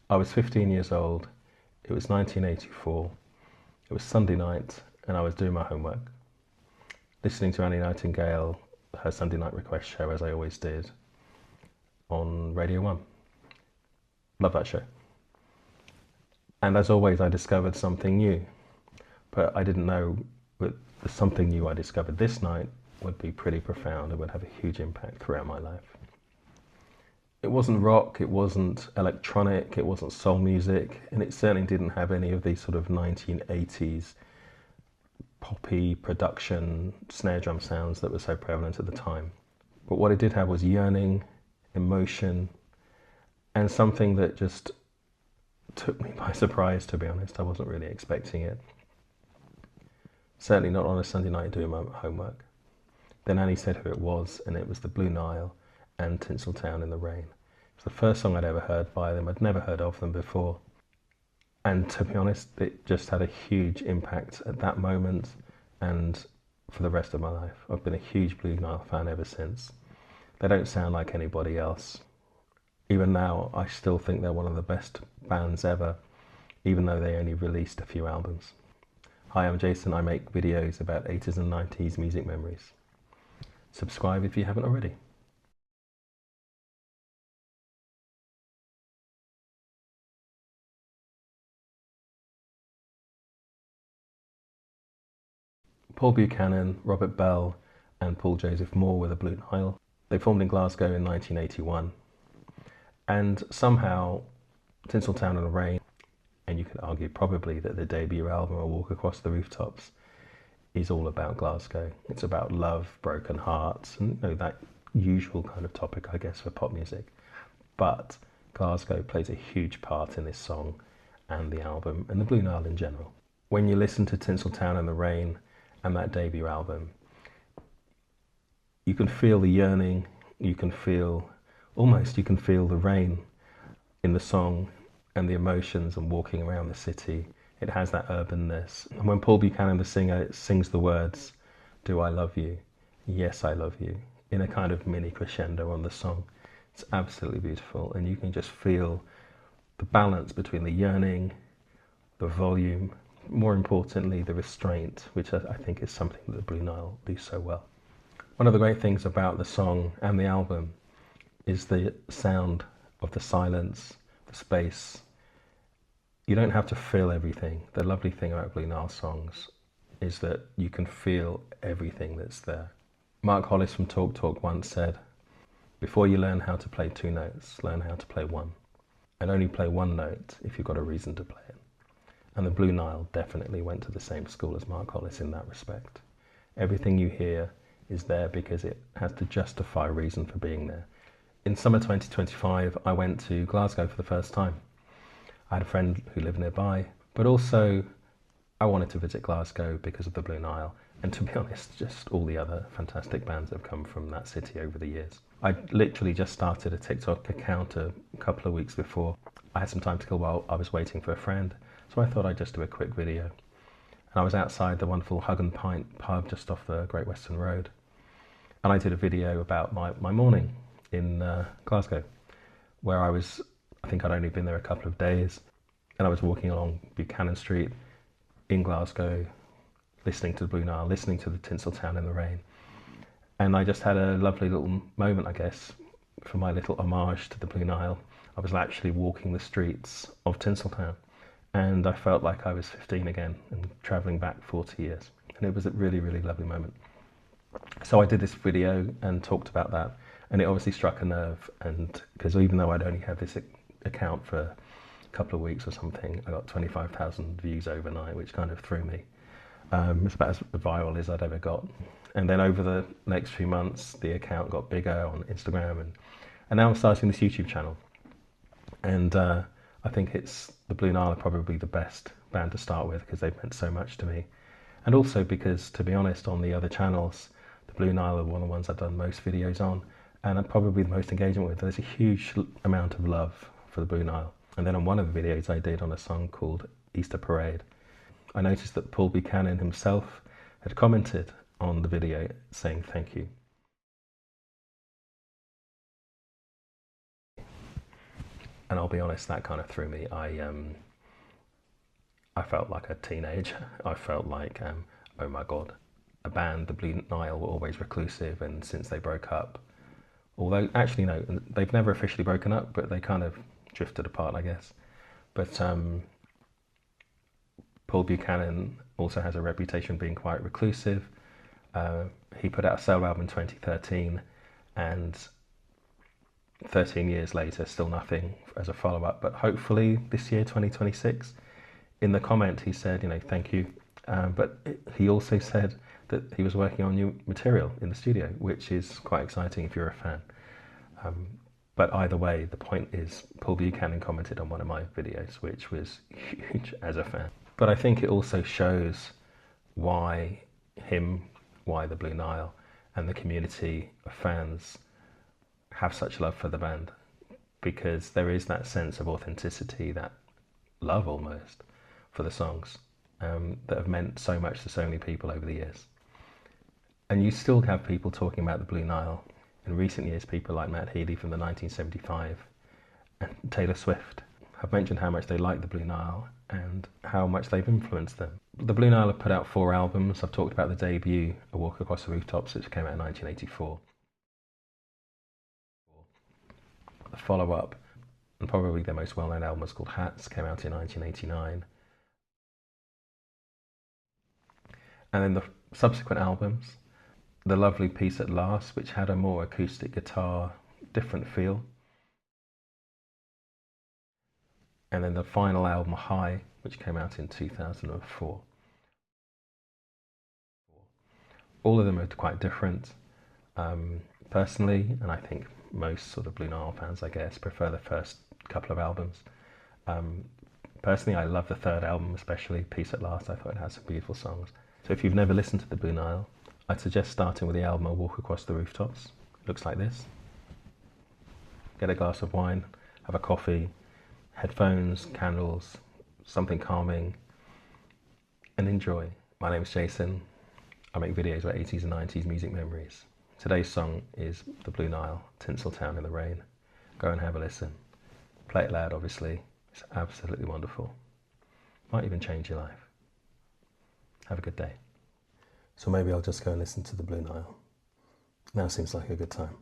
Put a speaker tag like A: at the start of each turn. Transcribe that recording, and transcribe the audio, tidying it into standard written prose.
A: I was 15 years old, it was 1984, it was Sunday night, and I was doing my homework, listening to Annie Nightingale, her Sunday night request show, as I always did, on Radio 1. Love that show. And as always, I discovered something new, but I didn't know that the something new I discovered this night would be pretty profound and would have a huge impact throughout my life. It wasn't rock, it wasn't electronic, it wasn't soul music, and it certainly didn't have any of these sort of 1980s poppy production snare drum sounds that were so prevalent at the time. But what it did have was yearning, emotion, and something that just took me by surprise, to be honest. I wasn't really expecting it. Certainly not on a Sunday night doing my homework. Then Annie said who it was, and it was the Blue Nile and Tinseltown in the Rain. It was the first song I'd ever heard by them. I'd never heard of them before. And to be honest, it just had a huge impact at that moment and for the rest of my life. I've been a huge Blue Nile fan ever since. They don't sound like anybody else. Even now, I still think they're one of the best bands ever, even though they only released a few albums. Hi, I'm Jason. I make videos about 80s and 90s music memories. Subscribe if you haven't already. Paul Buchanan, Robert Bell, and Paul Joseph Moore were the Blue Nile. They formed in Glasgow in 1981. And somehow, Tinseltown in the Rain, and you could argue probably that the debut album, Walk Across the Rooftops, is all about Glasgow. It's about love, broken hearts, and that usual kind of topic, I guess, for pop music. But Glasgow plays a huge part in this song and the album, and the Blue Nile in general. When you listen to Tinseltown in the Rain and that debut album, you can feel the yearning, you can feel the rain in the song and the emotions and walking around the city. It has that urbanness. And when Paul Buchanan, the singer, sings the words, "Do I love you? Yes, I love you," in a kind of mini crescendo on the song, it's absolutely beautiful. And you can just feel the balance between the yearning, the volume, more importantly, the restraint, which I think is something that the Blue Nile do so well. One of the great things about the song and the album is the sound of the silence, the space. You don't have to feel everything. The lovely thing about Blue Nile songs is that you can feel everything that's there. Mark Hollis from Talk Talk once said, "Before you learn how to play two notes, learn how to play one. And only play one note if you've got a reason to play it." And the Blue Nile definitely went to the same school as Mark Hollis in that respect. Everything you hear is there because it has to justify a reason for being there. In summer 2025, I went to Glasgow for the first time. I had a friend who lived nearby, but also I wanted to visit Glasgow because of the Blue Nile, and to be honest, just all the other fantastic bands that have come from that city over the years. I literally just started a TikTok account a couple of weeks before. I had some time to kill while I was waiting for a friend, so I thought I'd just do a quick video. And I was outside the wonderful Hug and Pint pub just off the Great Western Road, and I did a video about my morning in Glasgow, where I think I'd only been there a couple of days, and I was walking along Buchanan Street in Glasgow, listening to the Blue Nile, listening to the Tinseltown in the Rain. And I just had a lovely little moment, I guess, for my little homage to the Blue Nile. I was actually walking the streets of Tinseltown, and I felt like I was 15 again and travelling back 40 years. And it was a really, really lovely moment. So I did this video and talked about that, and it obviously struck a nerve, and because even though I'd only had this account for a couple of weeks or something, I got 25,000 views overnight, which kind of threw me. It's about as viral as I'd ever got. And then over the next few months, the account got bigger on Instagram, and now I'm starting this YouTube channel. And I think the Blue Nile are probably the best band to start with because they've meant so much to me. And also because, to be honest, on the other channels, the Blue Nile are one of the ones I've done most videos on, and I'm probably the most engagement with. There's a huge amount of love for the Blue Nile. And then on one of the videos I did on a song called Easter Parade, I noticed that Paul Buchanan himself had commented on the video saying thank you. And I'll be honest, that kind of threw me. I felt like a teenager. I felt like, oh my God, a band, the Blue Nile, were always reclusive, and since they broke up, although actually no, they've never officially broken up, but they kind of drifted apart, I guess. But Paul Buchanan also has a reputation of being quite reclusive. He put out a solo album in 2013, and 13 years later, still nothing as a follow-up. But hopefully this year, 2026. In the comment, he said, thank you. But he also said that he was working on new material in the studio, which is quite exciting if you're a fan. But either way, the point is, Paul Buchanan commented on one of my videos, which was huge as a fan. But I think it also shows why the Blue Nile and the community of fans have such love for the band, because there is that sense of authenticity, that love almost for the songs that have meant so much to so many people over the years. And you still have people talking about the Blue Nile. In recent years, people like Matt Healy from the 1975 and Taylor Swift have mentioned how much they like the Blue Nile and how much they've influenced them. The Blue Nile have put out 4 albums. I've talked about the debut, A Walk Across the Rooftops, which came out in 1984. The follow-up, and probably their most well-known album, was called Hats, came out in 1989. And then the subsequent albums, the lovely Peace at Last, which had a more acoustic guitar, different feel. And then the final album, High, which came out in 2004. All of them are quite different. Personally, and I think most sort of Blue Nile fans, I guess, prefer the first couple of albums. Personally, I love the third album, especially Peace at Last. I thought it had some beautiful songs. So if you've never listened to the Blue Nile, I'd suggest starting with the album, A Walk Across the Rooftops. It looks like this. Get a glass of wine, have a coffee, headphones, candles, something calming, and enjoy. My name's Jason. I make videos about 80s and 90s music memories. Today's song is the Blue Nile, Tinseltown in the Rain. Go and have a listen. Play it loud, obviously. It's absolutely wonderful. Might even change your life. Have a good day. So maybe I'll just go and listen to the Blue Nile. Now seems like a good time.